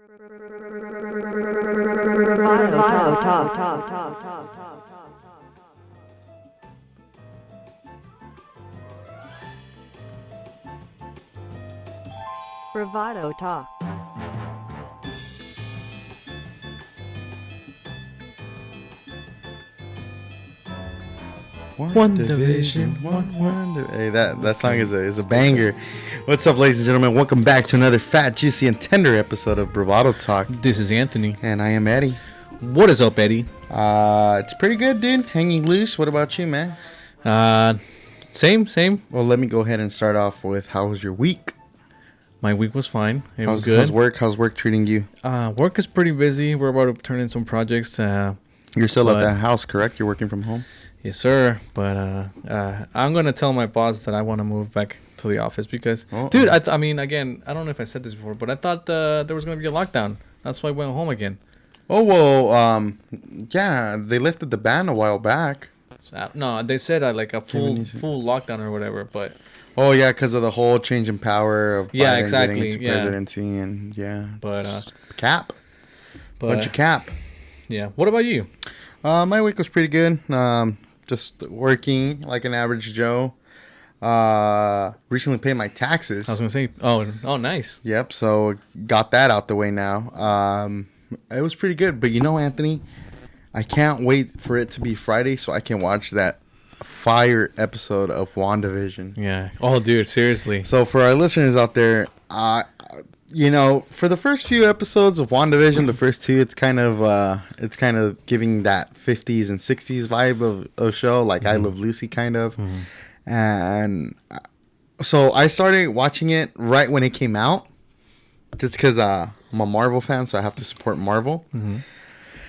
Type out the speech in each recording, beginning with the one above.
Bravado Talk. One division, one. Hey, that song is a banger. What's up, ladies and gentlemen? Welcome back to another fat, juicy, and tender episode of Bravado Talk. This is Anthony. And I am Eddie. What is up, Eddie? It's pretty good, dude. Hanging loose. What about you, man? Same. Well, let me go ahead and start off with how was your week? My week was fine. It was good. How's work treating you? Work is pretty busy. We're about to turn in some projects. You're still at the house, correct? You're working from home? Yes, sir. But I'm going to tell my boss that I want to move back to the office because, dude, I mean, again, I don't know if I said this before, but I thought there was going to be a lockdown. That's why I went home again. Oh, well, yeah, they lifted the ban a while back. No, they said like a full lockdown or whatever, but... Oh, yeah, because of the whole change in power of Biden exactly. getting into presidency and, yeah. But, cap. Bunch of cap. Yeah. What about you? My week was pretty good. Just working like an average Joe. Recently paid my taxes. I was going to say, oh, nice. Yep, so got that out the way now. It was pretty good. But you know, Anthony, I can't wait for it to be Friday so I can watch that fire episode of WandaVision. Yeah. Oh, dude, seriously. So for our listeners out there, you know, for the first few episodes of WandaVision, the first two, it's kind of giving that 50s and 60s vibe of show, like I Love Lucy kind of. Mm-hmm. And so I started watching it right when it came out, just because I'm a Marvel fan, so I have to support Marvel. Mm-hmm.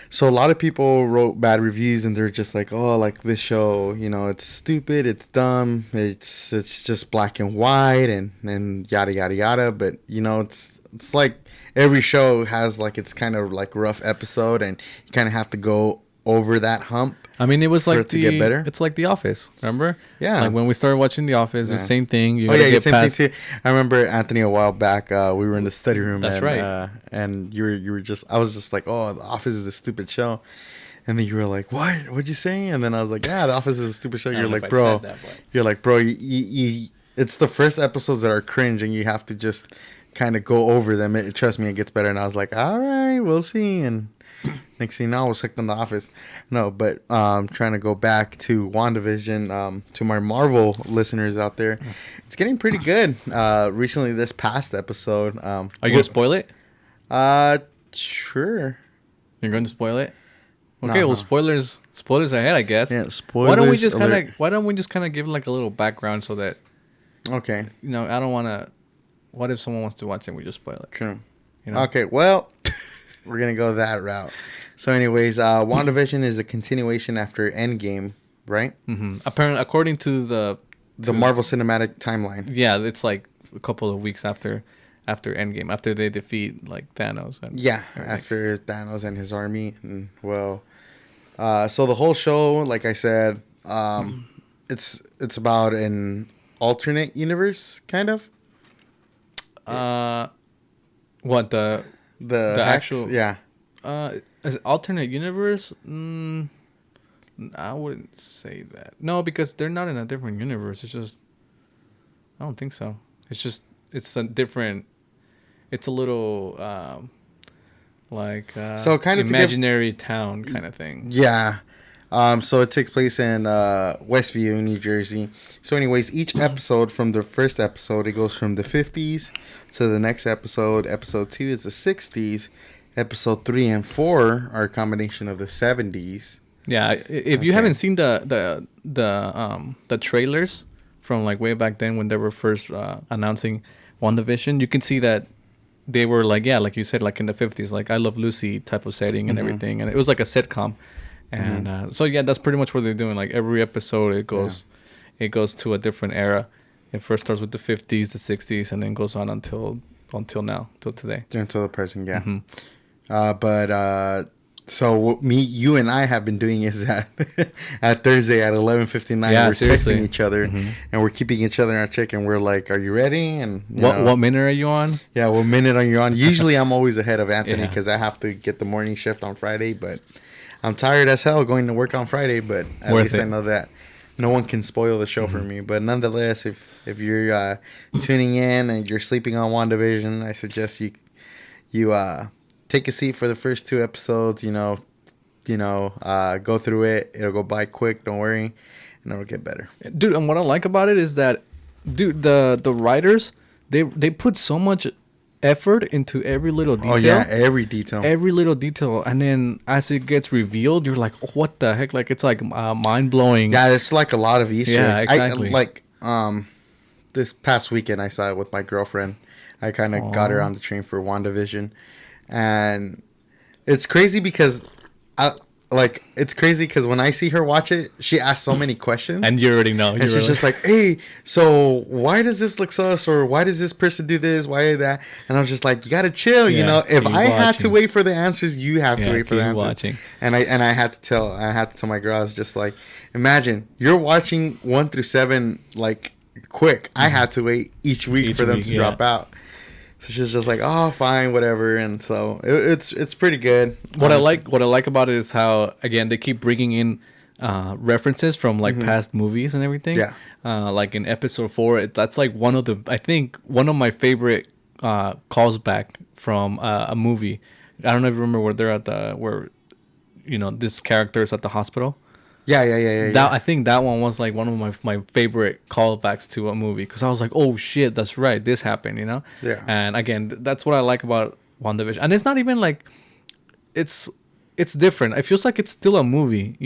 So a lot of people wrote bad reviews, and they're just like, "Oh, like this show, you know, it's stupid, it's dumb, it's just black and white, and yada yada yada." But you know, it's like every show has like its kind of like rough episode, and you kind of have to go over that hump. I mean, it was like to get better. It's like The Office, remember? Yeah. Like when we started watching The Office, the same thing. Same thing too. I remember, Anthony, a while back, we were in the study room. That's right. And you were just, I was just like, oh, The Office is a stupid show. And then you were like, what? What'd you say? And then I was like, yeah, The Office is a stupid show. You're like, bro. It's the first episodes that are cringe, and you have to just kind of go over them. Trust me, it gets better. And I was like, all right, we'll see. And next thing you know, I was hooked on The Office. No, but trying to go back to WandaVision, to my Marvel listeners out there, it's getting pretty good. Recently, this past episode. Are you going to spoil it? Sure. You're going to spoil it? Okay, well, spoilers ahead, I guess. Yeah, spoilers. Why don't we just kind of give like a little background so that... Okay. You know, I don't want to... What if someone wants to watch it and we just spoil it? Sure. You know? Okay, well... We're going to go that route. So anyways, WandaVision is a continuation after Endgame, right? Mm-hmm. Apparently, according to the Marvel Cinematic Timeline. Yeah, it's like a couple of weeks after Endgame, after they defeat like Thanos. After Thanos and his army. And, well, so the whole show, like I said, it's about an alternate universe, kind of. What the actual is it alternate universe? I wouldn't say that. No, because they're not in a different universe. It's just I don't think so. It's a different. It's a little so kind of imaginary town kind of thing. Yeah. So it takes place in Westview, New Jersey. So anyways, each episode from the first episode, it goes from the 50s to the next episode. Episode 2 is the 60s. Episode 3 and 4 are a combination of the 70s. Yeah, if you haven't seen the trailers from like way back then when they were first announcing WandaVision, you can see that they were like you said, like in the 50s, like I Love Lucy type of setting and everything, and it was like a sitcom. And so that's pretty much what they're doing. Like every episode, it goes to a different era. It first starts with the 50s, the 60s, and then goes on until now, till today, until the present. Yeah. Mm-hmm. But So me, you, and I have been doing is at at Thursday at 11:59. Yeah, we're seriously. texting each other, and we're keeping each other in our check, and we're like, "Are you ready?" And what minute are you on? Yeah, what minute are you on? Usually, I'm always ahead of Anthony Yeah. because I have to get the morning shift on Friday. But I'm tired as hell going to work on Friday. But at Worth least it. I know that no one can spoil the show for me. But nonetheless, if you're tuning in and you're sleeping on WandaVision, I suggest you take a seat for the first 2 episodes. Go through it. It'll go by quick. Don't worry, and it'll get better. Dude, and what I like about it is that, dude, the writers, they put so much effort into every little detail. Oh yeah, every detail. Every little detail, and then as it gets revealed, you're like, what the heck? Like, it's like mind blowing. Yeah, it's like a lot of Easter eggs. Exactly. This past weekend I saw it with my girlfriend. I kind of got her on the train for WandaVision, and it's crazy because when I see her watch it, she asks so many questions, And you already know. and she's just like, "Hey, so why does this look sus? Or why does this person do this? Why that?" And I was just like, "You gotta chill, you know. If I had to wait for the answers, you have to wait for the answers." Watching. And I had to tell my girl, I was just like, imagine you're watching 1 through 7 like quick. I had to wait each week for them to drop out. So she's just like, "Oh, fine, whatever." And so it's pretty good. What I like about it is how, again, they keep bringing in references from like past movies and everything. Yeah. Like in episode 4, that's like one of my favorite calls back from a movie. I don't know if you remember where they're at this character is at the hospital. Yeah. I think that one was like one of my favorite callbacks to a movie, because I was like, oh shit, that's right, this happened, Yeah. And again, that's what I like about WandaVision. And it's not even like it's different. It feels like it's still a movie,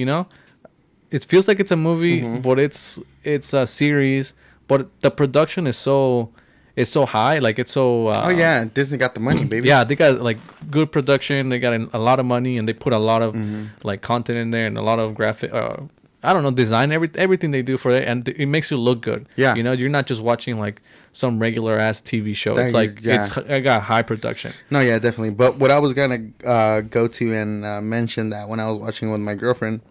It feels like it's a movie, but it's a series, but the production is so high, like it's so Oh yeah, Disney got the money, baby. yeah, they got like good production. They got a lot of money, and they put a lot of like content in there and a lot of graphic. I don't know, design everything they do for it, and it makes you look good. Yeah, you're not just watching like some regular ass TV show. It's like I got high production. No, yeah, definitely. But what I was gonna go to and mention that when I was watching with my girlfriend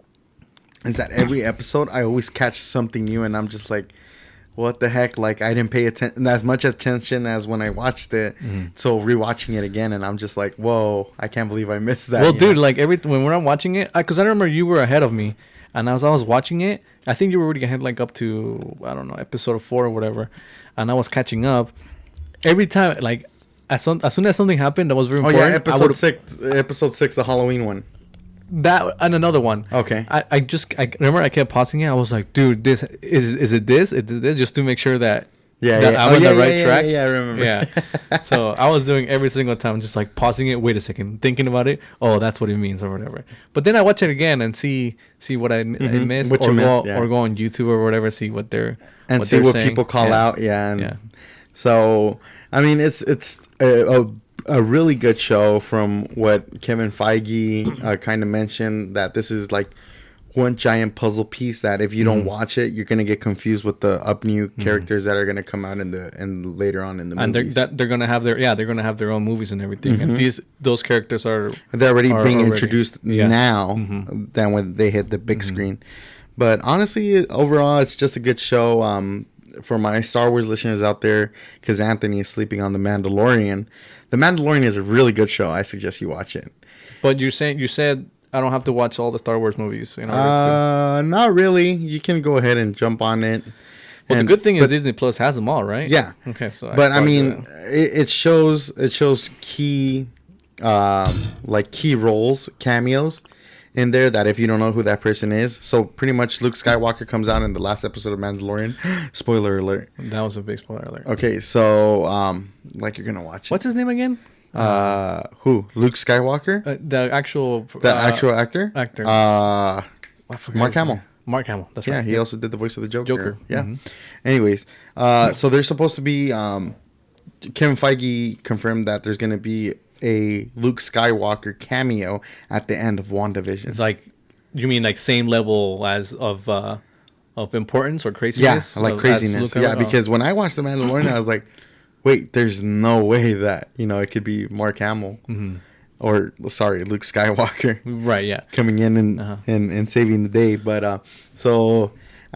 is that every episode I always catch something new, and I'm just like, what the heck? Like, I didn't pay as much attention as when I watched it. So rewatching it again, and I'm just like, whoa, I can't believe I missed that. Well, dude, like when we're watching it, because I remember you were ahead of me, and as I was watching it, I think you were already ahead, like up to, I don't know, episode 4 or whatever, and I was catching up. Every time, like as soon as something happened that was very important. Oh yeah, episode 6, the Halloween one. That and another one. Okay. I remember I kept pausing it. I was like, dude, this is it this? Is it this? Just to make sure that I'm on the right track. Yeah, I remember. Yeah. So I was doing every single time, just like pausing it. Wait a second, thinking about it. Oh, that's what it means or whatever. But then I watch it again and see what I missed, or go on YouTube or whatever, see what they're and see what people call out. Yeah. So I mean, it's a really good show. From what Kevin Feige kind of mentioned, that this is like one giant puzzle piece that if you don't watch it, you're gonna get confused with the new characters that are gonna come out in later on in the movies. And they're gonna have their own movies and everything. And those characters they're already being introduced now than when they hit the big screen. But honestly, overall, it's just a good show. For my Star Wars listeners out there, because Anthony is sleeping on The Mandalorian. The Mandalorian is a really good show. I suggest you watch it. But you said I don't have to watch all the Star Wars movies in order to. Not really. You can go ahead and jump on it. Well, the good thing is Disney Plus has them all, right? Yeah. Okay, so. But I mean, it shows key, key roles, cameos in there that if you don't know who that person is. So pretty much Luke Skywalker comes out in the last episode of Mandalorian. Spoiler alert. That was a big spoiler alert. Okay, so you're gonna watch it. What's his name again? Who? Luke Skywalker? The actual actor? Actor. Mark Hamill. Mark Hamill. That's right. Yeah, he also did the voice of the Joker. Yeah. Mm-hmm. Anyways, so there's supposed to be Kevin Feige confirmed that there's gonna be a Luke Skywalker cameo at the end of WandaVision. It's like, you mean like same level as of importance or craziness? Yeah, like craziness. Yeah, because when I watched The Mandalorian, I was like, wait, there's no way that it could be Mark Hamill. or sorry, Luke Skywalker, Right? Yeah. coming in and saving the day. But so,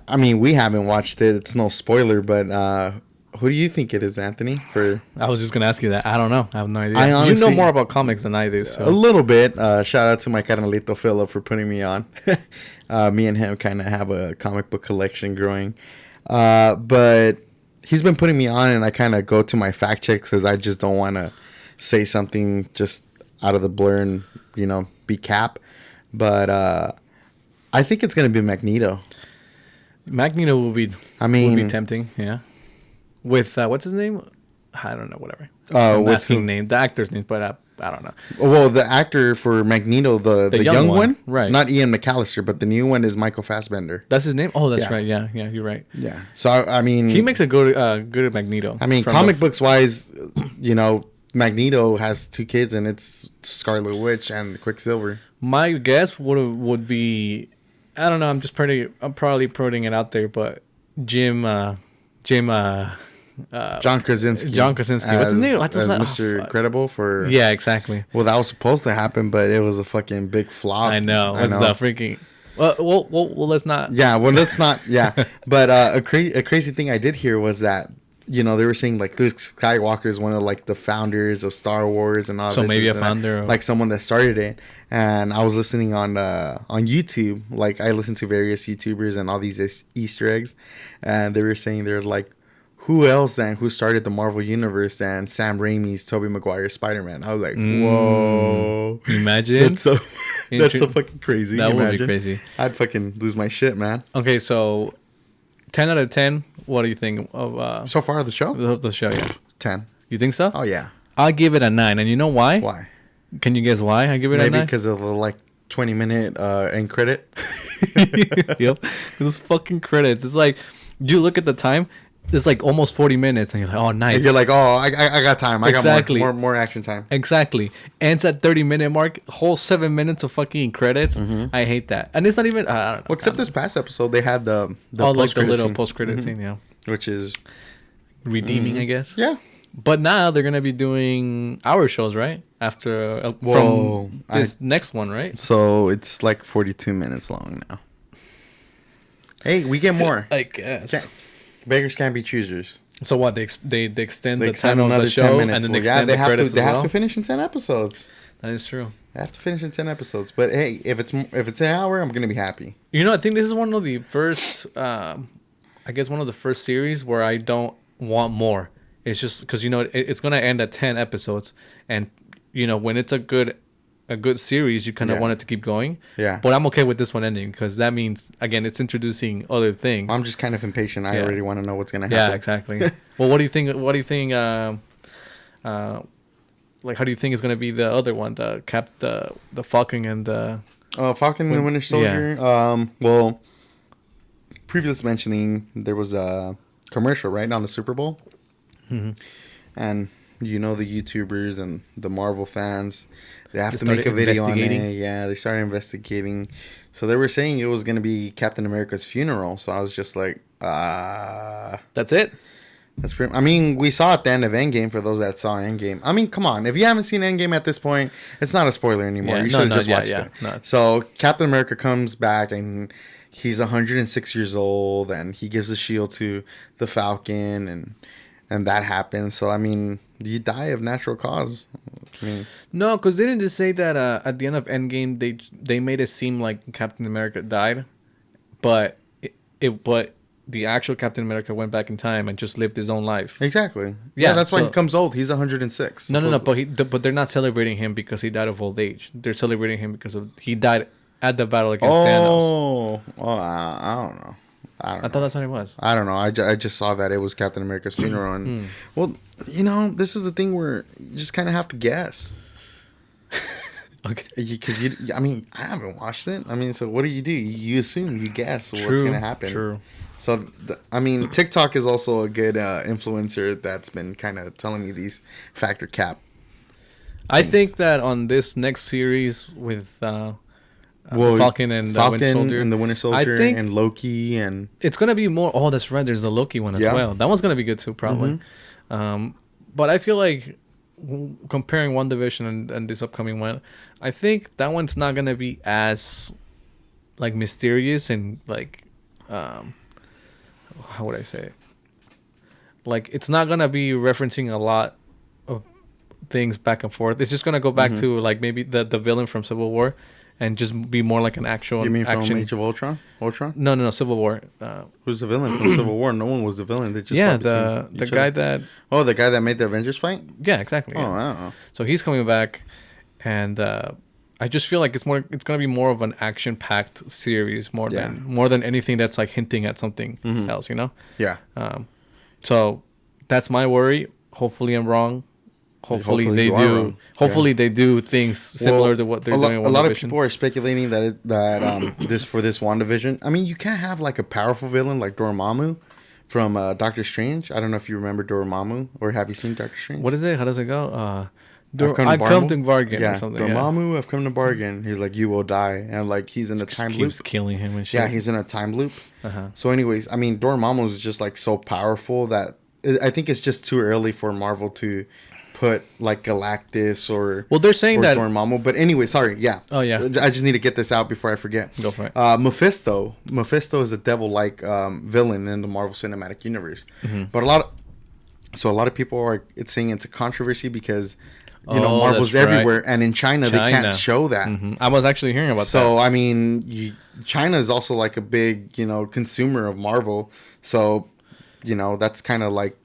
I mean, we haven't watched it. It's no spoiler, but who do you think it is, Anthony? For I was just gonna ask you that. I don't know. I have no idea. I honestly, you know more about comics than I do. So a little bit. Shout out to my carnalito Philip for putting me on. Me and him kind of have a comic book collection growing. But he's been putting me on, and I kind of go to my fact checks because I just don't want to say something just out of the blur and, you know, be cap. But I think it's going to be Magneto. Magneto will be, I mean, would be tempting, yeah. With, what's his name? I don't know, whatever. I'm asking name, the actor's name, but I don't know. Well, the actor for Magneto, the young one, right? Not Ian McAllister, but the new one is Michael Fassbender. That's his name. Oh, that's right. Yeah, you're right. Yeah. So I mean, he makes a good Magneto. I mean, comic books wise, you know, Magneto has 2 kids, and it's Scarlet Witch and Quicksilver. My guess would be, I don't know. I'm probably putting it out there, but John Krasinski. What's his name? What's his name? Mr. Incredible for... Yeah, exactly. Well, that was supposed to happen, but it was a fucking big flop. I know. It's the freaking... Well, let's not... Yeah, well, let's not... Yeah. But a crazy thing I did hear was that, you know, they were saying, like, Luke Skywalker is one of, like, the founders of Star Wars and all that. So maybe a founder. Like, someone that started it. And I was listening on YouTube. Like, I listened to various YouTubers and all these Easter eggs. And they were saying, they're like, who else then? Who started the Marvel Universe? And Sam Raimi's Tobey Maguire's Spider-Man. I was like, whoa. Imagine. That's so fucking crazy. That would be crazy. I'd fucking lose my shit, man. Okay, so 10 out of 10. What do you think of... so far, the show? The show, yeah. 10. You think so? Oh, yeah. I'll give it a 9. And you know why? Why? Can you guess why I give it a 9? Maybe because of the, like, 20-minute end credit. Yep. Those fucking credits. It's like, you look at the time... It's like almost 40 minutes, and you're like, "Oh, nice." And you're like, "Oh, I got time. I got more action time." Exactly. Ends at 30-minute mark. Whole 7 minutes of fucking credits. Mm-hmm. I hate that. And it's not even. I don't know. Well, except this past episode, they had the like the little post-credit scene, yeah. Which is redeeming, I guess. Yeah. But now they're gonna be doing our shows, right? After from this next one, right? So it's like 42 minutes long now. Hey, we get more. I guess. Beggars can't be choosers. So what? They extend the time of the show and then extend the credits as well? They have to finish in 10 episodes. That is true. They have to finish in 10 episodes. But hey, if it's an hour, I'm gonna be happy. You know, I think this is one of the first, one of the first series where I don't want more. It's just because, you know, it's gonna end at 10 episodes, and you know, when it's a good series, you kind of want it to keep going. Yeah. But I'm okay with this one ending because that means, again, it's introducing other things. I'm just kind of impatient. I already want to know what's going to happen. Yeah, exactly. Well, what do you think? Like, how do you think is going to be the other one? The Falcon and the... Falcon and the Winter Soldier? Yeah. Well, previous mentioning, there was a commercial, right, on the Super Bowl. Mm-hmm. And... you know, the YouTubers and the Marvel fans, they have to make a video on it. Yeah, they started investigating. So they were saying it was going to be Captain America's funeral. So I was just like, that's it? That's pretty... I mean, we saw at the end of Endgame, for those that saw Endgame. I mean, come on. If you haven't seen Endgame at this point, it's not a spoiler anymore. You should have just watched it. No. So Captain America comes back, and he's 106 years old, and he gives the shield to the Falcon, and that happens. So, I mean... you die of natural cause. I mean, no, because didn't they say that at the end of Endgame they made it seem like Captain America died, but but the actual Captain America went back in time and just lived his own life. Exactly. Yeah, that's why he comes old. He's 106. No. But they're not celebrating him because he died of old age. They're celebrating him because he died at the battle against Thanos. Oh, I don't know. I thought that's what it was. I don't know. I just saw that it was Captain America's funeral. And, well, you know, this is the thing where you just kind of have to guess. Okay. Because, I mean, I haven't watched it. I mean, so what do? You assume, you guess what's going to happen. True. So, I mean, TikTok is also a good influencer that's been kind of telling me these factor cap things. I think that on this next series with... Falcon and the Winter Soldier and Loki and it's gonna be more. Oh, that's right. There's the Loki one as well. That one's gonna be good too, probably. Mm-hmm. But I feel like comparing WandaVision and this upcoming one, I think that one's not gonna be as like mysterious and like how would I say it? Like it's not gonna be referencing a lot of things back and forth. It's just gonna go back to like maybe the villain from Civil War, and just be more like an actual. You mean from action. Age of Ultron? Ultron? No, Civil War. Who's the villain from Civil War? No one was the villain. They just the guy that. Oh, the guy that made the Avengers fight. Yeah, exactly. Yeah. Oh, I don't know. So he's coming back, and I just feel like it's gonna be more of an action-packed series more than anything that's like hinting at something else. You know. Yeah. So that's my worry. Hopefully I'm wrong. Hopefully they do. Hopefully they do things similar to what they're doing. A lot of people are speculating that this WandaVision. I mean, you can't have like a powerful villain like Dormammu from Doctor Strange. I don't know if you remember Dormammu, or have you seen Doctor Strange? What is it? How does it go? I've come to bargain or something. Dormammu, I've come to bargain. He's like, you will die, and like he's in a time loop. Keeps killing him and shit. Yeah, he's in a time loop. So, anyways, I mean, Dormammu is just like so powerful that I think it's just too early for Marvel to put like Galactus or they're saying that Dormammu. But anyway, sorry, yeah. Oh yeah. I just need to get this out before I forget. Go for it. Mephisto is a devil-like villain in the Marvel Cinematic Universe. But a lot of people are saying it's a controversy because Marvel's everywhere, and in China they can't show that. I was actually hearing about that. So I mean, China is also like a big consumer of Marvel. So that's kind of like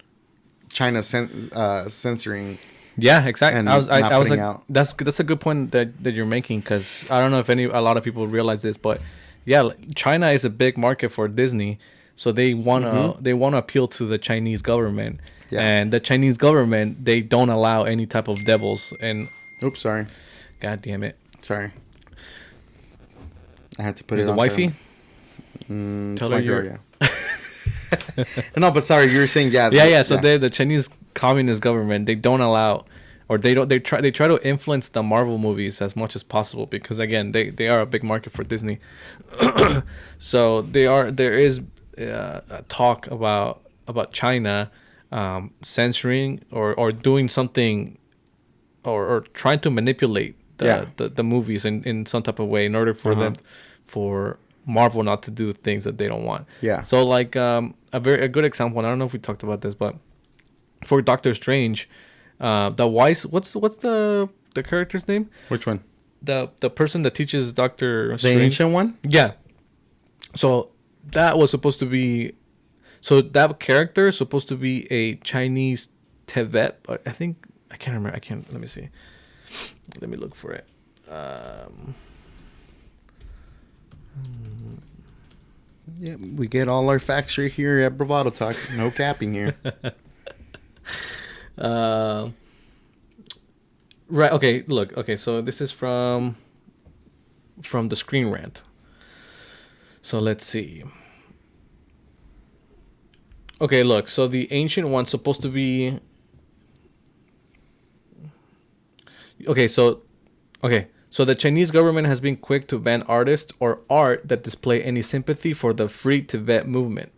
China censoring. Yeah, exactly. I was like, out. That's a good point that you're making, because I don't know if a lot of people realize this, but yeah, China is a big market for Disney, so they wanna appeal to the Chinese government, and the Chinese government, they don't allow any type of devils. And oops, sorry. God damn it. Sorry. I had to put it on. The wifey. Tell her girl, no, but sorry, you were saying So the Chinese Communist government, they don't allow, or they try to influence the Marvel movies as much as possible, because again they are a big market for Disney. So there is a talk about China censoring or doing something or trying to manipulate the movies in some type of way in order for Marvel not to do things that they don't want. Yeah. So like a good example, and I don't know if we talked about this, but for Doctor Strange, what's the character's name? Which one? The person that teaches Doctor Strange. The ancient one? Yeah. So that was supposed to be, that character is supposed to be a Chinese Tibet, but I think I can't remember. Let me see. Let me look for it. Yeah, we get all our facts right here at Bravado Talk. No capping here. Right. Okay. Look. Okay. So this is from the Screen Rant. So let's see. Okay. Look. So the ancient one's supposed to be. Okay. So the Chinese government has been quick to ban artists or art that display any sympathy for the Free Tibet movement,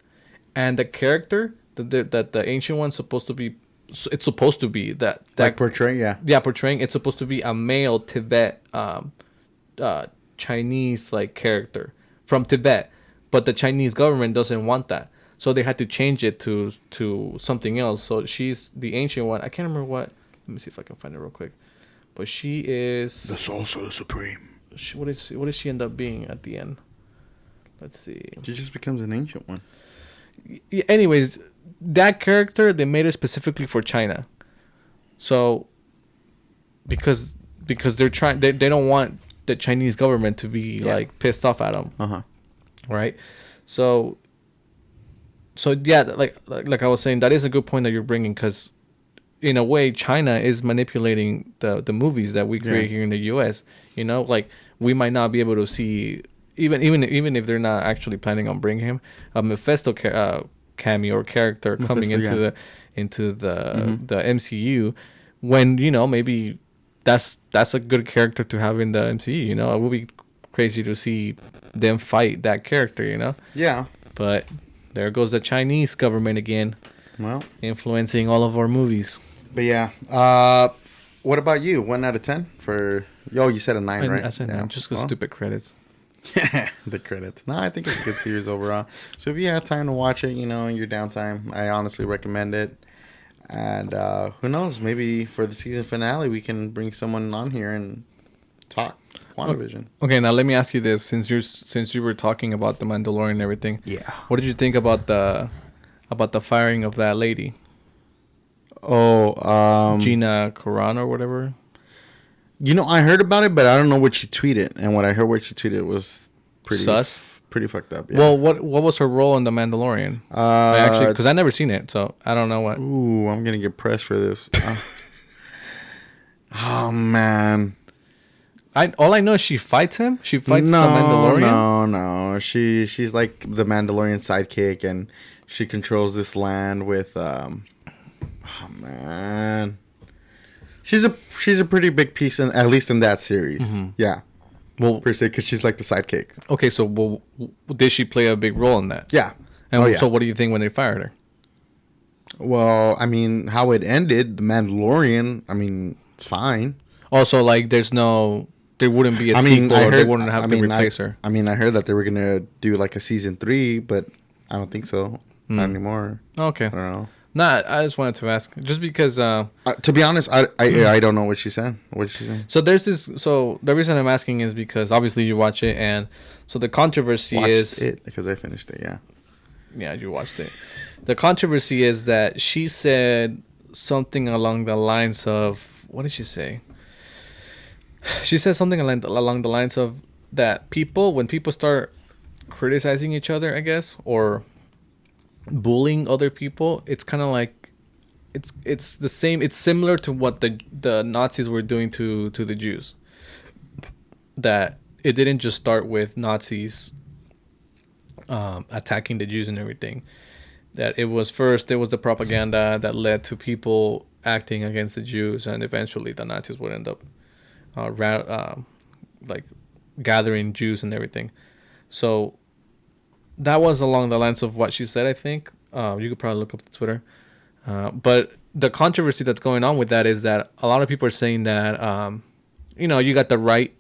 and the character that the ancient one's supposed to be. It's supposed to be that like portraying, portraying. It's supposed to be a male Tibet, Chinese like character from Tibet, but the Chinese government doesn't want that, so they had to change it to something else. So she's the ancient one. I can't remember what. Let me see if I can find it real quick. But she is the Sorcerer Supreme. What does she end up being at the end? Let's see. She just becomes an ancient one. Anyways, that character, they made it specifically for China. So because they're trying, they don't want the Chinese government to be like pissed off at them. Right? So yeah, like I was saying, that is a good point that you're bringing, because in a way, China is manipulating the movies that we create here in the U.S. Like we might not be able to see, even if they're not actually planning on bringing him, a Mephisto cameo or character coming into the MCU, when maybe that's a good character to have in the MCU. It would be crazy to see them fight that character. Yeah. But there goes the Chinese government again. Well, influencing all of our movies. But yeah, What about you? 1 out of 10 for? Oh, you said a 9, right? I said Yeah. just because stupid credits. The credits. No, I think it's a good series overall. So if you have time to watch it, in your downtime, I honestly recommend it. And who knows? Maybe for the season finale, we can bring someone on here and talk WandaVision. Okay, now let me ask you this: since you were talking about the Mandalorian and everything, Yeah. what did you think about the firing of that lady, Oh, Gina Carano or whatever? I heard about it, but I don't know what she tweeted. And what I heard what she tweeted was pretty Sus. Pretty fucked up. Yeah. Well, what was her role in the Mandalorian? Because I never seen it, so I don't know what. Ooh, I'm gonna get pressed for this. Oh man. All I know is she fights him. She fights the Mandalorian. No. She's like the Mandalorian sidekick, and she controls this land with. Oh man. She's a pretty big piece, at least in that series. Mm-hmm. Yeah. Well, per se, because she's like the sidekick. Okay, so did she play a big role in that? Yeah. And so, what do you think when they fired her? Well, I mean, how it ended, the Mandalorian. I mean, it's fine. Also, like, there wouldn't be a sequel, or they wouldn't have to replace her. I mean, I heard that they were gonna do like a season 3, but I don't think so. Not anymore. Okay. I don't know. Nah, I just wanted to ask, just because. To be honest, I don't know what she said. What did she say? So there's this. So the reason I'm asking is because obviously you watch it, and so the controversy is it because I finished it. Yeah. Yeah, you watched it. The controversy is that she said something along the lines of, what did she say? She said something along the lines of that when people start criticizing each other, I guess, or bullying other people, it's kind of like it's the same. It's similar to what the Nazis were doing to the Jews. That it didn't just start with Nazis attacking the Jews and everything. That it was the propaganda that led to people acting against the Jews, and eventually the Nazis would end up like gathering Jews and everything. So that was along the lines of what she said, I think. You could probably look up the Twitter. But the controversy that's going on with that is that a lot of people are saying that, you got the right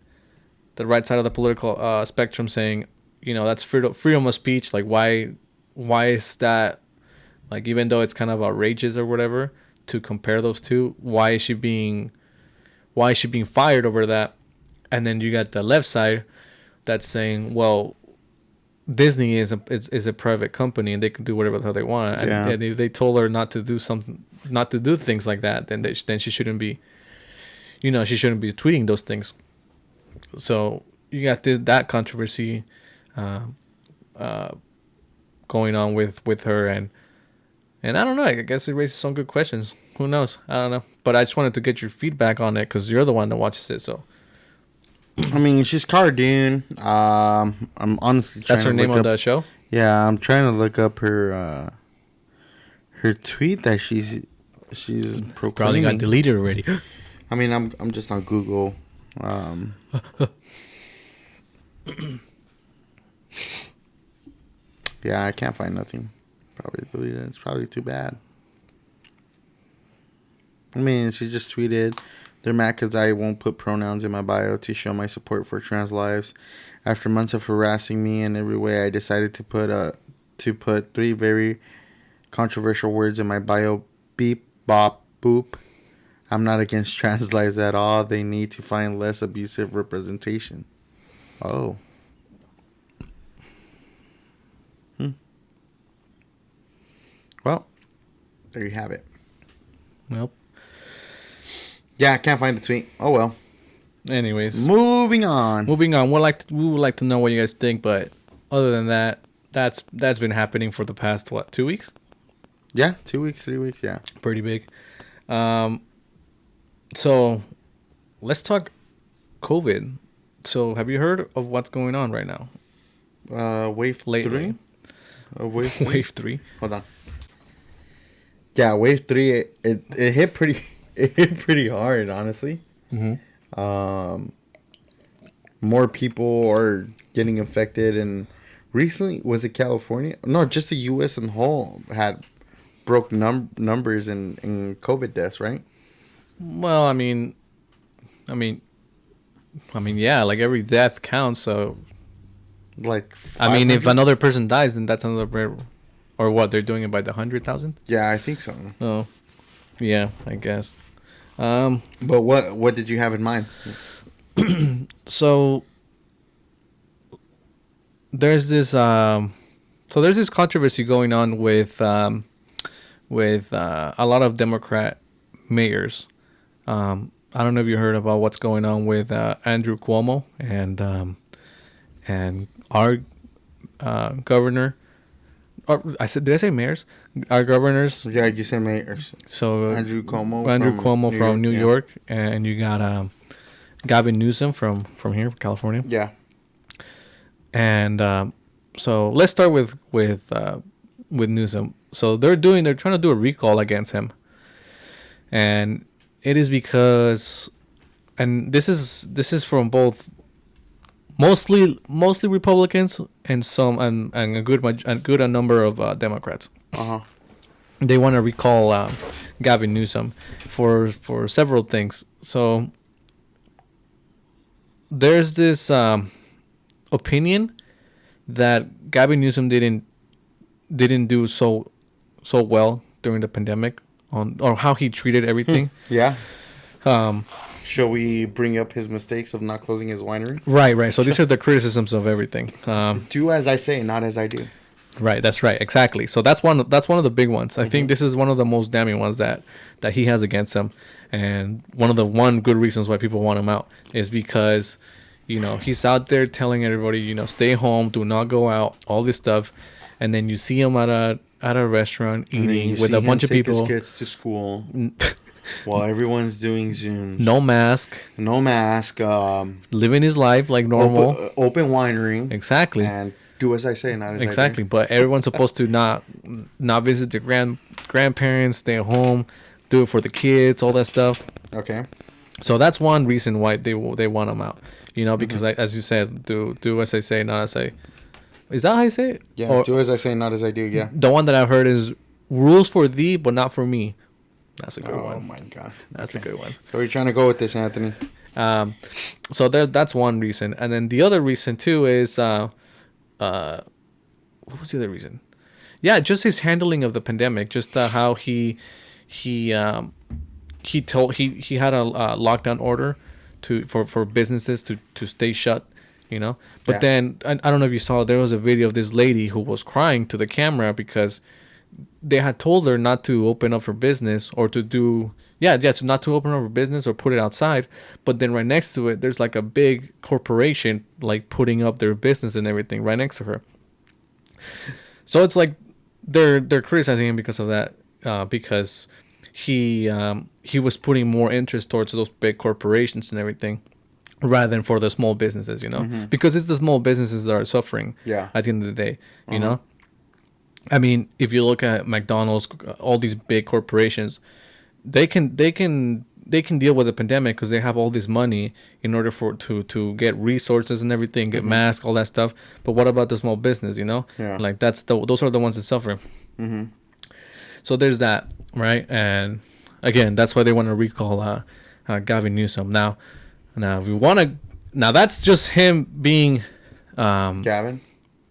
side of the political spectrum saying, that's freedom of speech. Like, why is that, like, even though it's kind of outrageous or whatever to compare those two, why is she being fired over that? And then you got the left side that's saying, well, Disney is a private company and they can do whatever the hell they want. Yeah. And if they told her not to do things like that, then she shouldn't be, she shouldn't be tweeting those things. So you got that controversy going on with her, and I don't know. I guess it raises some good questions. Who knows? I don't know. But I just wanted to get your feedback on it because you're the one that watches it. So. I mean, she's Cara Dune. I'm honestly trying. That's her name on the show. Yeah, I'm trying to look up her tweet that she's proclaiming. Probably got deleted already. I mean, I'm just on Google. Yeah, I can't find nothing. Probably deleted. It's probably too bad. I mean, she just tweeted, "They're mad because I won't put pronouns in my bio to show my support for trans lives. After months of harassing me in every way, I decided to put 3 very controversial words in my bio: beep, bop, boop. I'm not against trans lives at all. They need to find less abusive representation." Oh. Well, there you have it. Well. Yeah, I can't find the tweet. Oh well. Anyways, moving on. We would like to know what you guys think, but other than that, that's been happening for the past 2 weeks? Yeah, 2 weeks, 3 weeks. Yeah, pretty big. So let's talk COVID. So have you heard of what's going on right now? Wave 3. Wave 3. Hold on. Yeah, wave 3. It hit pretty. It hit pretty hard, honestly. Mm-hmm. More people are getting infected, and recently, was it California? No, just the U.S. and whole had broke numbers in COVID deaths, right? Well, yeah, like every death counts. So, Like, if another person dies, then that's another. Or what? They're doing it by the 100,000? Yeah, I think so. Oh, yeah, I guess. But what did you have in mind? So there's this there's this controversy going on with a lot of Democrat mayors. I don't know if you heard about what's going on with Andrew Cuomo and our governor. Or did I say mayors? Our governors. Yeah, you said mayors. So Andrew Cuomo from New York, and you got Gavin Newsom from here, California. Yeah. And so let's start with Newsom. So they're trying to do a recall against him, and it is because, and this is from both mostly Republicans and a good number of Democrats. They want to recall Gavin Newsom for several things. So there's this opinion that Gavin Newsom didn't do so well during the pandemic or how he treated everything. Yeah. Shall we bring up his mistakes of not closing his winery? Right. So these are the criticisms of everything. Do as I say, not as I do. Right. That's right. Exactly. So that's one of the big ones. I think this is one of the most damning ones that he has against him, and one of the good reasons why people want him out is because, he's out there telling everybody, stay home, do not go out, all this stuff, and then you see him at a restaurant eating with a bunch of people. His kids to school. While everyone's doing Zooms. No mask. Living his life like normal. Open winery. Exactly. And do as I say, not as I do. Exactly. But everyone's supposed to not visit their grandparents, stay at home, do it for the kids, all that stuff. Okay. So that's one reason why they want them out. Because as you said, do as I say, not as I. Is that how you say it? Yeah. Or, do as I say, not as I do. Yeah. The one that I've heard is rules for thee, but not for me. That's a good one. Oh my god, that's a good one. So we're trying to go with this, Anthony. So that's one reason, and then the other reason too is what was the other reason? Yeah, just his handling of the pandemic, just how he had a lockdown order for businesses to stay shut, But then I don't know if you saw, there was a video of this lady who was crying to the camera because they had told her not to open up her business or to not to open up her business or put it outside. But then right next to it, there's like a big corporation like putting up their business and everything right next to her. So it's like they're criticizing him because of that, because he was putting more interest towards those big corporations and everything, rather than for the small businesses, because it's the small businesses that are suffering. Yeah. At the end of the day, if you look at McDonald's, all these big corporations, they can deal with the pandemic because they have all this money in order to get resources and everything, get masks, all that stuff. But what about the small business? Yeah. Like those are the ones that suffer. So there's that, right? And again, that's why they want to recall Gavin Newsom. Now if we want to, that's just him being Gavin.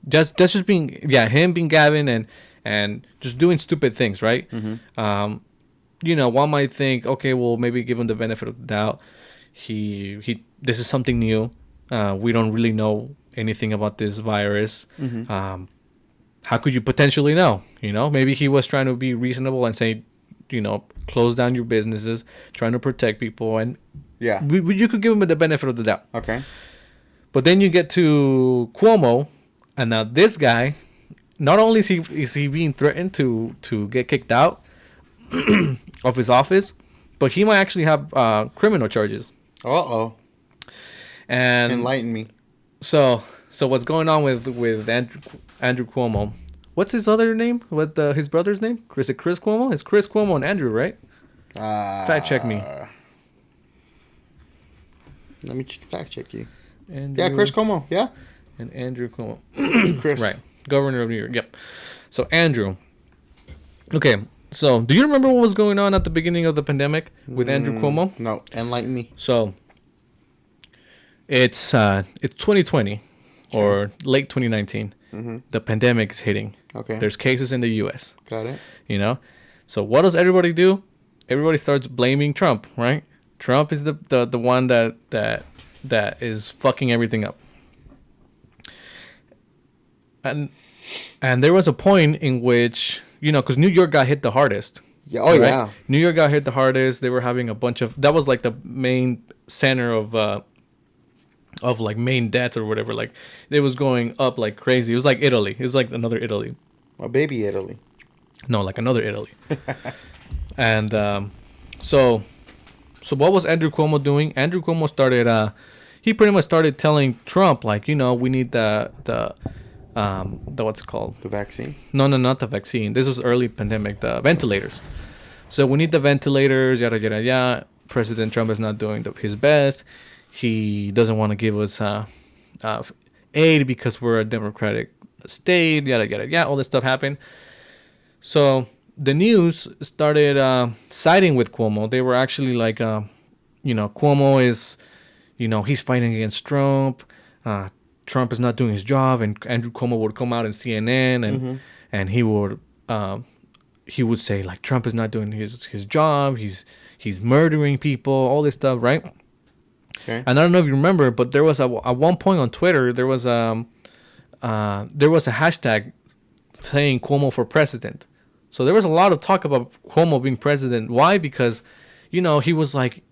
Just being him being Gavin and just doing stupid things, right? One might think, okay, well, maybe give him the benefit of the doubt. This is something new. We don't really know anything about this virus. How could you potentially know? Maybe he was trying to be reasonable and say, close down your businesses, trying to protect people, and you could give him the benefit of the doubt. Okay. But then you get to Cuomo. And now this guy, not only is he being threatened to get kicked out of his office, but he might actually have criminal charges. Uh-oh. And enlighten me. So what's going on with Andrew Cuomo? What's his other name? What his brother's name? Is it Chris Cuomo? It's Chris Cuomo and Andrew, right? Fact check me. Let me fact check you. Andrew, yeah, Chris Cuomo. Yeah. And Andrew Cuomo. Chris. Right. Governor of New York. Yep. So Andrew. Okay. So, do you remember what was going on at the beginning of the pandemic with Andrew Cuomo? No, enlighten me. So, it's 2020 or late 2019. Mm-hmm. The pandemic is hitting. Okay. There's cases in the U.S. Got it. You know? So, what does everybody do? Everybody starts blaming Trump, right? Trump is the one that is fucking everything up. And there was a point in which, you know, because New York got hit the hardest. Yeah. Oh, right? Yeah. New York got hit the hardest. They were having a bunch of... That was like the main center of like main debts or whatever. Like, it was going up like crazy. It was like Italy. It was like another Italy. A baby Italy. No, like another Italy. And so what was Andrew Cuomo doing? Andrew Cuomo started... he pretty much started telling Trump, like, you know, we need the what's it called? The vaccine? No, not the vaccine. This was early pandemic. The ventilators. So we need the ventilators. Yada yada yada. President Trump is not doing his best. He doesn't want to give us aid because we're a democratic state. Yada yada yada. All this stuff happened. So the news started siding with Cuomo. They were actually like, you know, Cuomo is, you know, he's fighting against Trump. Trump is not doing his job, and Andrew Cuomo would come out in CNN and he would say like Trump is not doing his job. He's murdering people, all this stuff, right? Okay. And I don't know if you remember, but there was at one point on Twitter there was a hashtag saying Cuomo for president. So there was a lot of talk about Cuomo being president. Why? Because, you know, he was like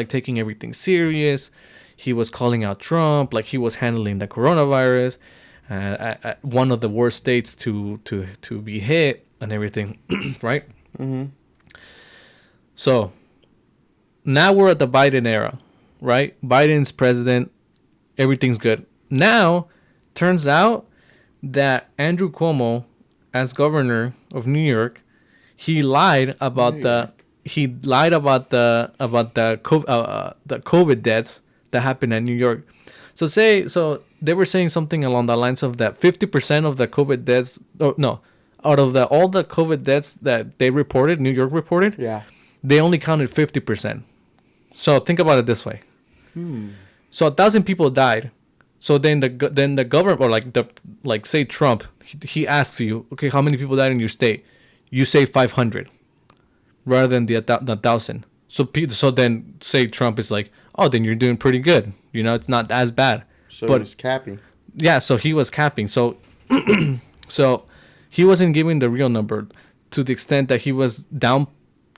taking everything serious. He was calling out Trump, like he was handling the coronavirus, at one of the worst states to be hit and everything, right? Mm-hmm. So now we're at the Biden era, right? Biden's president, everything's good. Now, turns out that Andrew Cuomo, as governor of New York, he lied about the COVID deaths that happened in New York. So they were saying something along the lines of that 50% of the COVID deaths, out of all the COVID deaths that they reported, New York reported, yeah, they only counted 50%. So think about it this way. So 1,000 people died. So then the government, or say Trump, he asks you, okay, how many people died in your state? You say 500 rather than the 1,000. So then say Trump is like, oh, then you're doing pretty good. You know, it's not as bad. So he was capping. Yeah, so he was capping. So so he wasn't giving the real number to the extent that he was down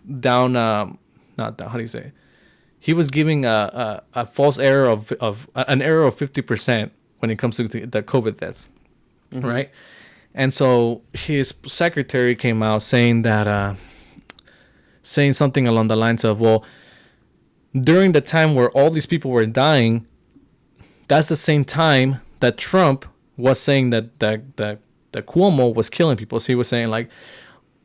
not down, how do you say? He was giving a false error of an error of 50% when it comes to the COVID deaths, right? And so his secretary came out saying that saying something along the lines of, well, during the time where all these people were dying, that's the same time that Trump was saying that Cuomo was killing people. So he was saying like,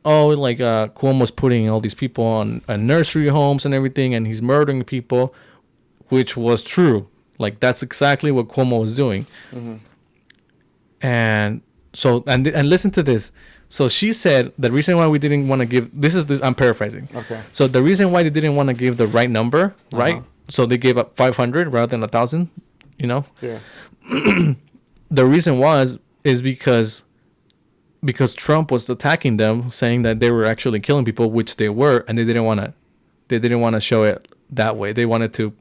oh, like Cuomo's putting all these people on nursery homes and everything, and he's murdering people, which was true. Like that's exactly what Cuomo was doing. And so and listen to this. So she said the reason why we didn't want to give this, I'm paraphrasing. Okay. So the reason why they didn't want to give the right number, right? So they gave up 500 rather than 1,000. You know. Yeah. The reason is because Trump was attacking them, saying that they were actually killing people, which they were, and they didn't want to show it that way. They wanted to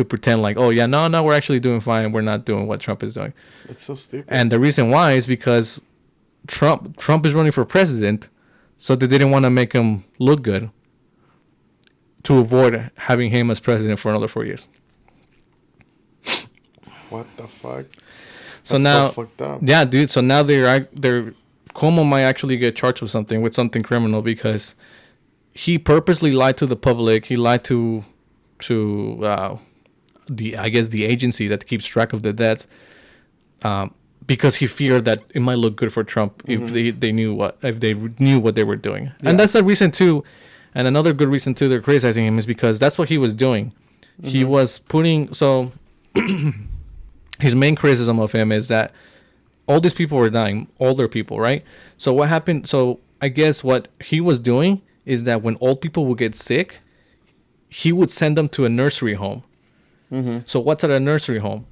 pretend like, oh yeah, no, we're actually doing fine. We're not doing what Trump is doing. It's so stupid. And the reason why is because Trump is running for president, so they didn't want to make him look good to avoid having him as president for another 4 years. What the fuck? So that's now, so fucked up. Yeah, dude. So now they're Cuomo might actually get charged with something criminal because he purposely lied to the public. He lied to the agency that keeps track of the deaths, because he feared that it might look good for Trump if they knew what they were doing. Yeah. And that's the reason too. And another good reason too they're criticizing him is because that's what he was doing. He was putting his main criticism of him is that all these people were dying, older people, right? So what happened? So I guess what he was doing is that when old people would get sick, he would send them to a nursery home. Mm-hmm. So what's at a nursery home?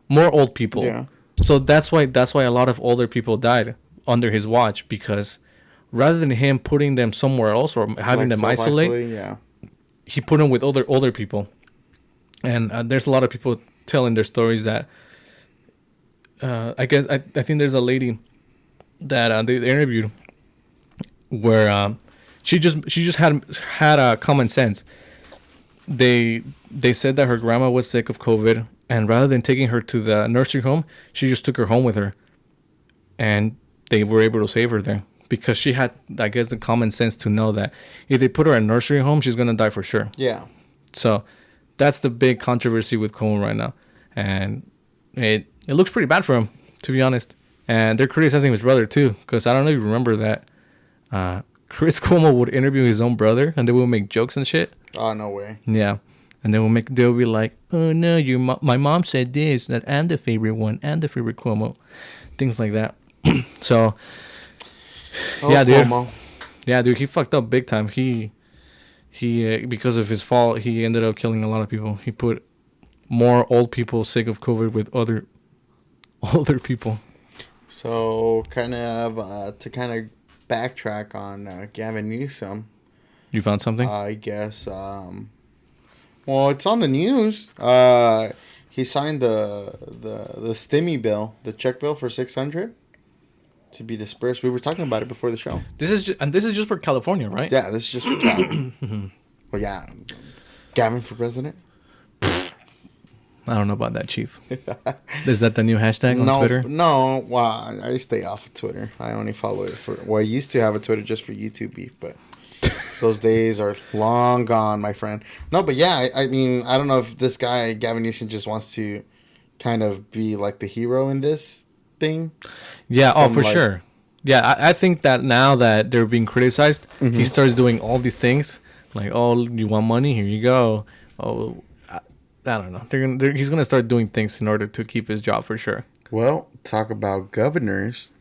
More old people. Yeah. So that's why a lot of older people died under his watch, because rather than him putting them somewhere else or having them isolate, yeah, he put them with older people. And there's a lot of people telling their stories that I think there's a lady that they interviewed where she just had common sense. They said that her grandma was sick of COVID, and rather than taking her to the nursery home, she just took her home with her, and they were able to save her there because she had, I guess, the common sense to know that if they put her in a nursery home, she's gonna die for sure. Yeah. So that's the big controversy with Cuomo right now, and it looks pretty bad for him, to be honest. And they're criticizing his brother too, because I don't know if you remember that Chris Cuomo would interview his own brother, and they would make jokes and shit. Oh, no way. Yeah, and they'll be like, "Oh no, my mom said this, that I'm the favorite one, I'm the favorite Cuomo," things like that. So, yeah, dude. Cuomo. Yeah, dude, he fucked up big time. He because of his fault, he ended up killing a lot of people. He put more old people sick of COVID with other older people. So, to backtrack on Gavin Newsom. You found something? I guess. Well, it's on the news. He signed the stimmy bill, the check bill for $600 to be dispersed. We were talking about it before the show. This is just for California, right? Yeah, this is just for Gavin. Well, yeah, Gavin for president. I don't know about that, Chief. Is that the new hashtag on Twitter? No, well, I stay off of Twitter. I only follow it for. Well, I used to have a Twitter just for YouTube beef, but those days are long gone, my friend. No, but yeah, I mean, I don't know if this guy Gavin Newsom just wants to kind of be like the hero in this thing. Yeah, for sure. Yeah, I think that now that they're being criticized, he starts doing all these things. Like, oh, you want money? Here you go. Oh, I don't know. He's gonna start doing things in order to keep his job for sure. Well, talk about governors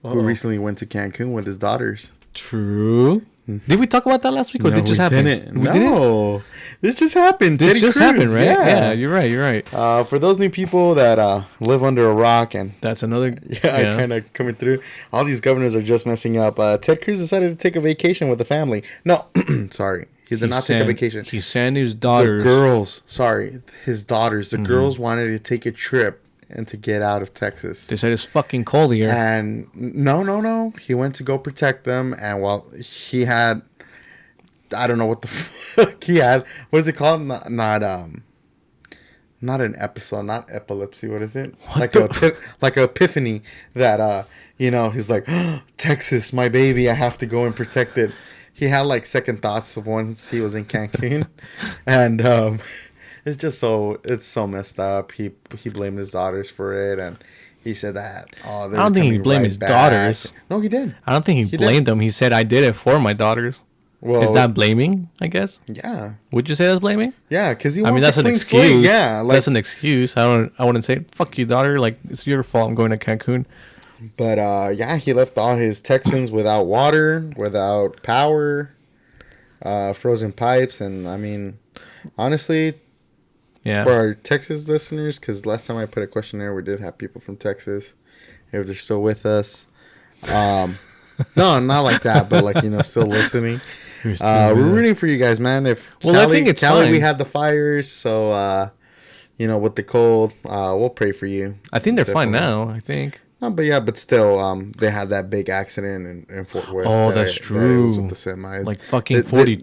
who recently went to Cancun with his daughters. True. Did we talk about that last week, or did it just happen? No, this just happened. This just happened, right? Yeah, you're right. For those new people that live under a rock, and that's another. Yeah, kind of coming through. All these governors are just messing up. Ted Cruz decided to take a vacation with the family. No, sorry. He did not take a vacation. He sent his daughters. His daughters. The girls wanted to take a trip and to get out of Texas. They said it's fucking cold here. And no. He went to go protect them. And he had, I don't know what the fuck he had. What is it called? Not an episode, not epilepsy. What is it? Like an epiphany that he's like, oh, Texas, my baby. I have to go and protect it. He had like second thoughts once he was in Cancun, and it's so messed up. He blamed his daughters for it, and he said that. Oh, I don't think he blamed his daughters. No, he did. I don't think he blamed them. He said, "I did it for my daughters." Well, is that blaming? I guess. Yeah. Would you say that's blaming? Yeah, because that's an excuse. Slate. Yeah, that's an excuse. I wouldn't say, "Fuck you, daughter." Like, it's your fault. I'm going to Cancun. But he left all his Texans without water, without power, frozen pipes, and I mean, honestly, for our Texas listeners, because last time I put a questionnaire, we did have people from Texas, if they're still with us. No, not like that, but like still listening. We're rooting for you guys, man. I think it's Cali, we had the fires, so with the cold, we'll pray for you. I think they're fine now. I think. No, but still, they had that big accident in Fort Worth. Oh, that's true. With the semis. Like fucking 40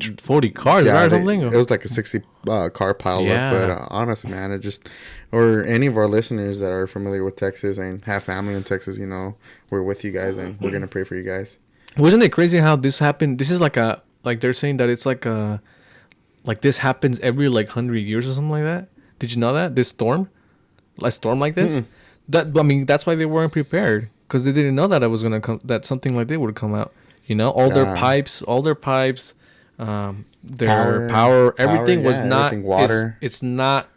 cars or something? It was like a 60 car pileup. Yeah. But honestly, man, or any of our listeners that are familiar with Texas and have family in Texas, we're with you guys and we're going to pray for you guys. Wasn't it crazy how this happened? This is like they're saying that it's like this happens every 100 years or something like that. Did you know that? This storm? A storm like this? Mm-mm. That's why they weren't prepared, because they didn't know that it was gonna come. That something like that would come out. Their pipes, their power, everything was not. Water. It's not.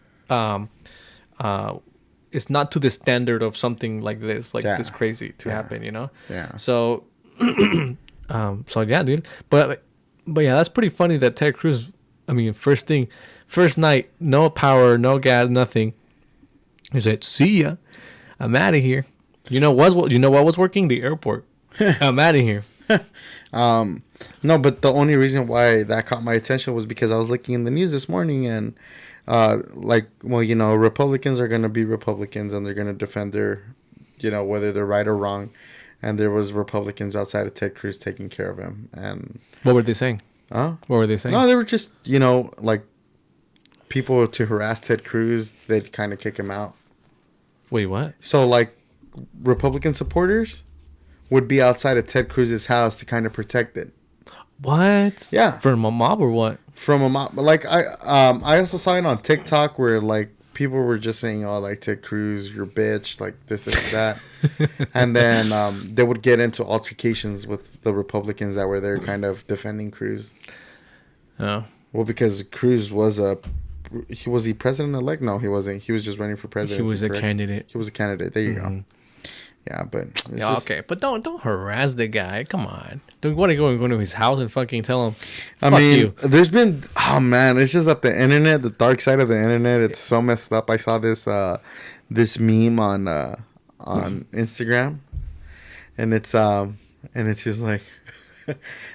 It's not to the standard of something like this, this crazy to happen. Yeah. So, yeah, dude. But But yeah, that's pretty funny that Ted Cruz. I mean, first night, no power, no gas, nothing. He said, "See ya, I'm out of here." You know what was working? The airport. I'm out of here. No, but the only reason why that caught my attention was because I was looking in the news this morning, and Republicans are going to be Republicans, and they're going to defend their, whether they're right or wrong. And there was Republicans outside of Ted Cruz taking care of him. And what were they saying? Huh? What were they saying? No, they were just, like people to harass Ted Cruz, they'd kind of kick him out. Wait, what? So, like, Republican supporters would be outside of Ted Cruz's house to kind of protect it. What? Yeah. From a mob or what? From a mob. Like, I also saw it on TikTok where, like, people were just saying, "Oh, like Ted Cruz, you're a bitch," like this and that. And then they would get into altercations with the Republicans that were there kind of defending Cruz. Oh. Well, because Cruz was he president-elect? No, he wasn't. He was just running for president. He was a candidate. He was a candidate. There you go. Yeah, but okay, but don't harass the guy. Come on, what are you going to his house and fucking tell him? There's been it's just that the internet, the dark side of the internet, it's so messed up. I saw this meme on Instagram, and it's just like,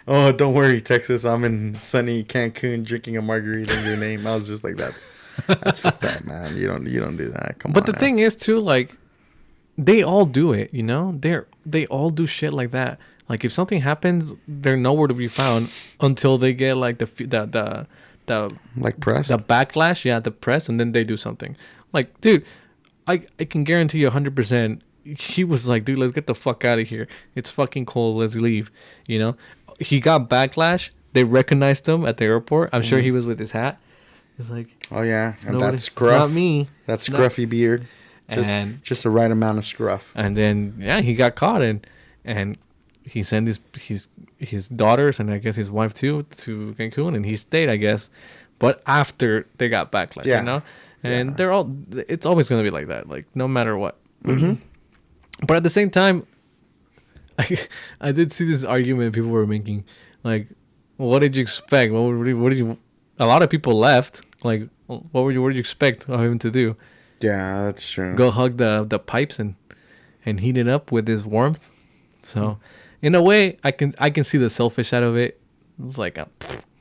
oh, don't worry, Texas, I'm in sunny Cancun drinking a margarita in your name. I was just like, that's fucked up, man. You don't do that. Come on. But the thing is too, like, they all do it, they all do shit like that. Like, if something happens, they're nowhere to be found until they get like the like press, the backlash, the press, and then they do something. Like, dude, I can guarantee you 100%. He was like, dude, let's get the fuck out of here. It's fucking cold. Let's leave. He got backlash. They recognized him at the airport. I'm sure he was with his hat. He's like, oh yeah, and that's scruff. Not me. That's scruffy beard. Just the right amount of scruff. And then he got caught and he sent his daughters and I guess his wife too to Cancun, and he stayed, I guess, but after they got backlash, and they're all. It's always gonna be like that, like no matter what. Mm-hmm. But at the same time, I did see this argument people were making, like, what did you expect? What did you? A lot of people left. Like, what did you expect of him to do? Yeah, that's true. Go hug the pipes and heat it up with this warmth. So, in a way, I can see the selfish side of it. It's like, I'm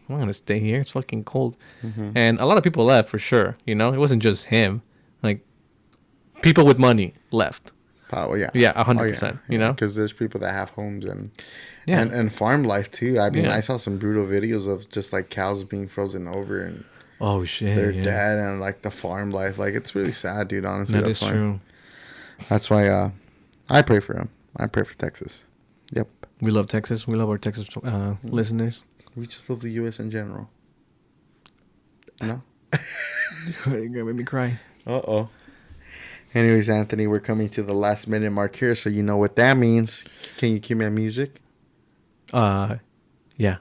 gonna stay here. It's fucking cold, and a lot of people left for sure. It wasn't just him. Like, people with money left. Oh yeah, 100%. Because there's people that have homes and farm life too. I mean, I saw some brutal videos of just like cows being frozen over and. Oh shit! They're dead, and like the farm life, like it's really sad, dude. Honestly, that's true. That's why I pray for him. I pray for Texas. Yep. We love Texas. We love our Texas listeners. We just love the U.S. in general. No. You're gonna make me cry. Uh-oh. Anyways, Anthony, we're coming to the last minute mark here, so you know what that means. Can you cue me on music? Yeah.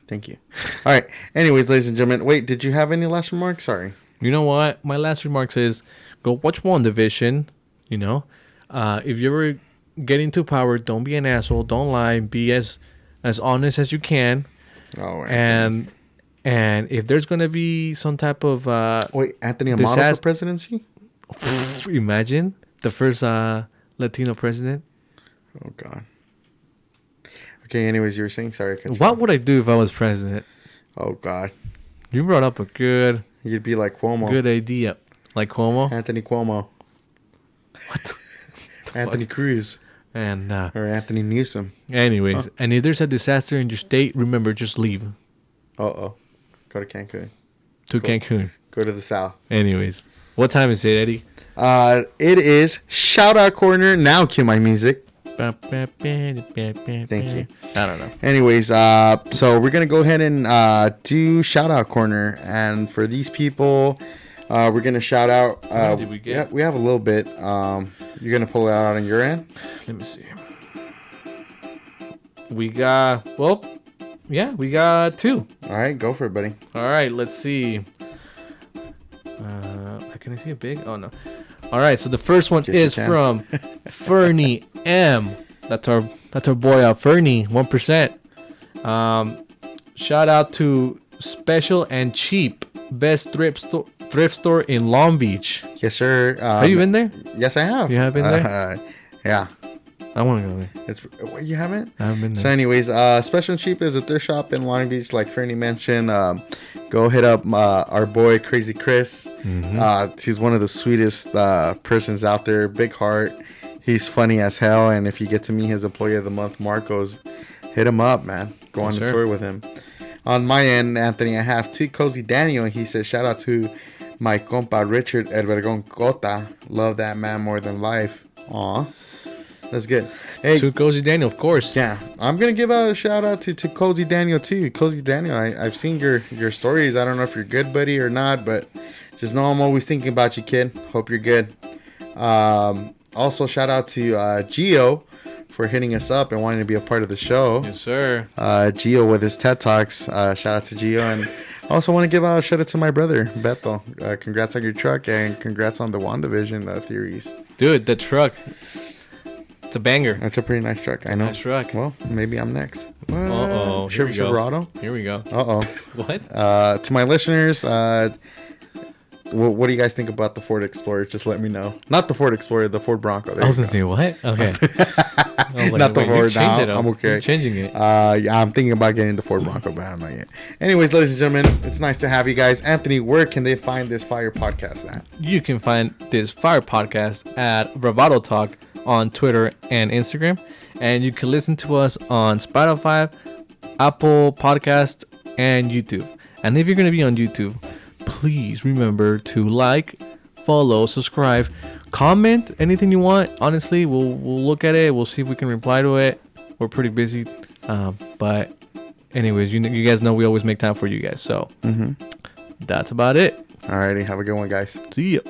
Thank you. All right. Anyways, ladies and gentlemen, wait, did you have any last remarks? Sorry. You know what? My last remarks is go watch WandaVision. If you ever get into power, don't be an asshole. Don't lie. Be as honest as you can. Oh, right. And if there's gonna be some type of wait, Anthony, a model for presidency? Imagine the first Latino president. Oh God. Okay, anyways, you were saying, sorry. What would I do if I was president? Oh, God. You brought up a good... You'd be like Cuomo. Good idea. Like Cuomo? Anthony Cuomo. What? Anthony Cruz. And or Anthony Newsom. Anyways, and if there's a disaster in your state, remember, just leave. Uh-oh. Go to Cancun. Cancun. Go to the south. Anyways. What time is it, Eddie? It is Shout Out Corner. Now cue my music. Thank you. I don't know. Anyways, so we're gonna go ahead and do shout out corner, and for these people, we're gonna shout out. How many did we get? Yeah, we have a little bit. You're gonna pull it out on your end. Let me see. We got we got 2. All right, go for it, buddy. All right, let's see. Can I see a big? Oh no. All right, so the first one is from Fernie M. That's our boy, Fernie, 1%. Shout out to Special and Cheap, best thrift store in Long Beach. Yes, sir. Have you been there? Yes, I have. You have been there? Yeah. I want to go there. What, you haven't? I haven't been there. So anyways, Special and Cheap is a thrift shop in Long Beach, like Fernie mentioned. Go hit up our boy Crazy Chris. He's one of the sweetest persons out there. Big heart. He's funny as hell. And if you get to meet his employee of the month, Marcos, hit him up, man. Go on the tour with him. On my end, Anthony, I have T Cozy Daniel. And he says, shout out to my compa Richard El Vergon Cota. Love that man more than life. Aw. That's good. Hey, to Cozy Daniel, of course. Yeah, I'm gonna give a shout out to Cozy Daniel too. Cozy Daniel, I've seen your stories. I don't know if you're good, buddy, or not, but just know I'm always thinking about you, kid. Hope you're good. Also, shout out to Gio for hitting us up and wanting to be a part of the show. Yes, sir. Gio with his TED Talks. Shout out to Gio, and I also want to give a shout out to my brother Beto. Congrats on your truck and congrats on the WandaVision theories. Dude, the truck. It's a banger. It's a pretty nice truck. I know. Nice truck. Well, maybe I'm next. Uh-oh. Here we go. Silverado? Here we go. Uh-oh. What? To my listeners, what do you guys think about the Ford Explorer? Just let me know. Not the Ford Explorer, the Ford Bronco. I was going to say, what? Okay. I was like, not the Ford. No, I'm okay. You're changing it. Yeah, I'm thinking about getting the Ford Bronco, but I'm not yet. Anyways, ladies and gentlemen, it's nice to have you guys. Anthony, where can they find this fire podcast at? You can find this fire podcast at Bravado Talk on Twitter and Instagram, and you can listen to us on Spotify, Apple Podcasts, and YouTube. And if you're going to be on YouTube, please remember to like, follow, subscribe, comment anything you want. Honestly, we'll look at it. We'll see if we can reply to it. We're pretty busy, but anyways, you guys know we always make time for you guys. So that's about it. Alrighty, have a good one, guys. See ya.